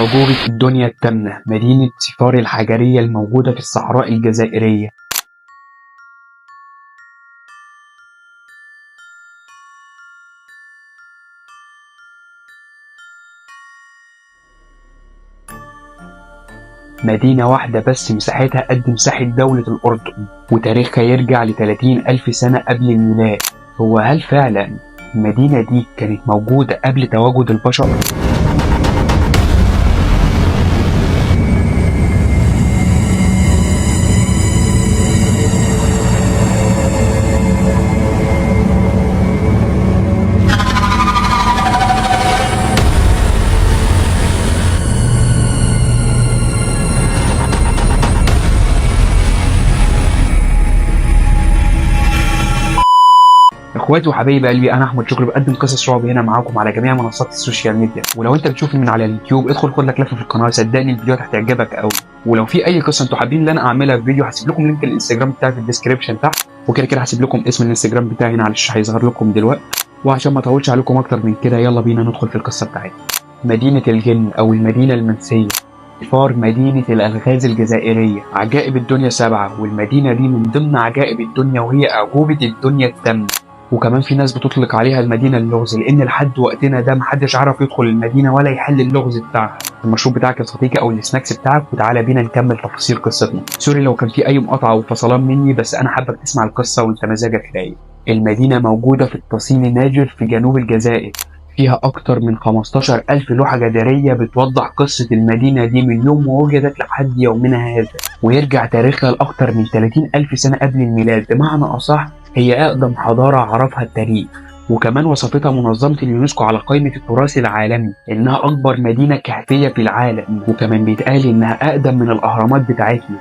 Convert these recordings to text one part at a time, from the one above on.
أعجوبة الدنيا التامنة، مدينة سفار الحجرية الموجودة في الصحراء الجزائرية. مدينة واحدة بس مساحتها قد مساحة دولة الأردن، وتاريخها يرجع ل30 ألف سنة قبل الميلاد. هو هل فعلا المدينة دي كانت موجودة قبل تواجد البشر؟ اخواتي وحبايب قلبي، انا احمد شكري بقدم قصص رعب هنا معاكم على جميع منصات السوشيال ميديا. ولو انت بتشوفني من على اليوتيوب ادخل خد لك لفه في القناه، صدقني الفيديوهات هتعجبك قوي. ولو في اي قصه انتوا حابين ان انا اعملها في فيديو هسيب لكم لينك الانستجرام بتاعي في الديسكربشن تحت، وكده كده هسيب لكم اسم الانستجرام بتاعي هنا على الشاشه هيظهر لكم دلوقتي. وعشان ما اطولش عليكم اكتر من كده يلا بينا ندخل في القصه بتاعتنا. مدينه الجن او المدينه المنسيه، سفار مدينة الألغاز الجزائرية. عجائب الدنيا 7، والمدينة دي من ضمن عجائب الدنيا وهي أعجوبة الدنيا الثامنة. وكمان في ناس بتطلق عليها المدينة اللغز، لأن لحد وقتنا ده محدش عارف يدخل المدينة ولا يحل اللغز بتاعها. المشروب بتاعك يا صديقي أو السناكس بتاعك، وتعالى بينا نكمل تفاصيل قصتنا. سوري لو كان في أي مقاطعة أو فصلان مني، بس أنا حابك تسمع القصة وأنت مزاجك رايق. المدينة موجودة في التصين الناجر في جنوب الجزائر، فيها أكتر من 15,000 لوحة جدارية بتوضح قصة المدينة دي من يوم ما وجدت لحد يومنا هذا، ويرجع تاريخها لأكتر من 30,000 سنة قبل الميلاد. بمعنى أصح هي أقدم حضارة عرفها التاريخ. وكمان وصفتها منظمة اليونسكو على قائمة التراث العالمي إنها أكبر مدينة كهفية في العالم، وكمان بيتقال إنها أقدم من الأهرامات بتاعتنا.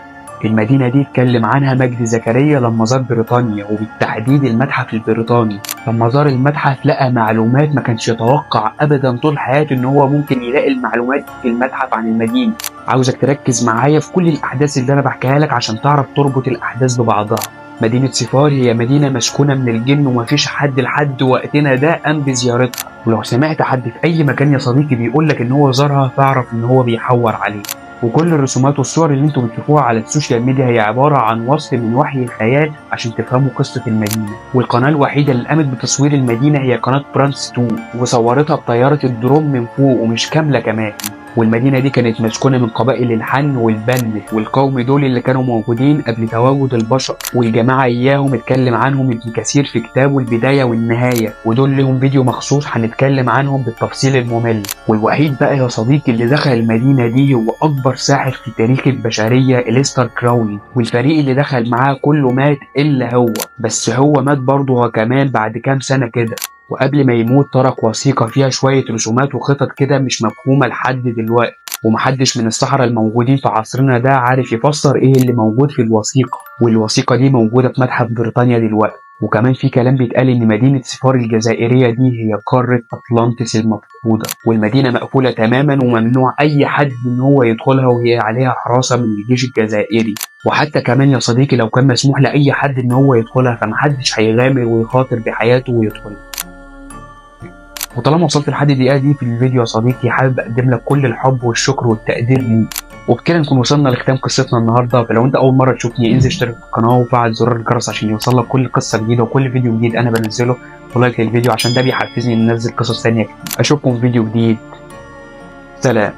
المدينة دي اتكلم عنها مجدي زكريا لما زار بريطانيا، وبالتحديد المتحف البريطاني. لما زار المتحف لقى معلومات ما كانش يتوقع أبدا طول حياته إن هو ممكن يلاقي المعلومات في المتحف عن المدينة. عاوزك تركز معايا في كل الأحداث اللي أنا بحكيها لك عشان تعرف تربط الأحداث ببعضها. مدينة سفار هي مدينة مسكونة من الجن، ومفيش حد لحد وقتنا ده قام بزيارتها. ولو سمعت حد في أي مكان يا صديقي بيقولك إن هو زارها فاعرف إن هو بيحور عليك. وكل الرسومات والصور اللي انتم بتشوفوها على السوشيال ميديا هي عبارة عن وصف من وحي الخيال عشان تفهموا قصة المدينة. والقناة الوحيدة اللي قامت بتصوير المدينة هي قناة فرانس 2، وصورتها بطيارة الدرون من فوق ومش كاملة كمان. والمدينة دي كانت مسكونة من قبائل الحن والبن، والقوم دول اللي كانوا موجودين قبل تواجد البشر، والجماعة إياهم اتكلم عنهم ابن كثير في كتابه البداية والنهاية، ودول لهم فيديو مخصوص هنتكلم عنهم بالتفصيل الممل. والوحيد بقى يا صديقي اللي دخل المدينة دي هو أكبر ساحر في تاريخ البشرية إليستر كراولي، والفريق اللي دخل معاه كله مات إلا هو. بس هو مات برضه هو كمان بعد كام سنة كده، وقبل ما يموت ترك وثيقة فيها شوية رسومات وخطط كده مش مفهومة لحد دلوقتي، ومحدش من السحرة الموجودين في عصرنا ده عارف يفسر ايه اللي موجود في الوثيقة. والوثيقة دي موجودة في متحف بريطانيا دلوقتي. وكمان في كلام بيتقال ان مدينة سفار الجزائرية دي هي قارة أطلانتس المفقودة، والمدينة مقفولة تماما وممنوع اي حد ان هو يدخلها، وهي عليها حراسة من الجيش الجزائري. وحتى كمان يا صديقي لو كان مسموح لأي حد ان هو يدخلها فمحدش هيغامر ويخاطر بحياته ويدخلها. وطالما وصلت لحد الدقيقة دي في الفيديو يا صديقي، حابب أقدم لك كل الحب والشكر والتقدير ليك. وبكده نكون وصلنا لختام قصتنا النهارده. فلو انت اول مره تشوفني انزل اشترك في القناه وفعل زرار الجرس عشان يوصلك كل قصه جديده وكل فيديو جديد انا بنزله، ولايك للفيديو عشان ده بيحفزني ان انزل قصص ثانيه كتير. اشوفكم في فيديو جديد، سلام.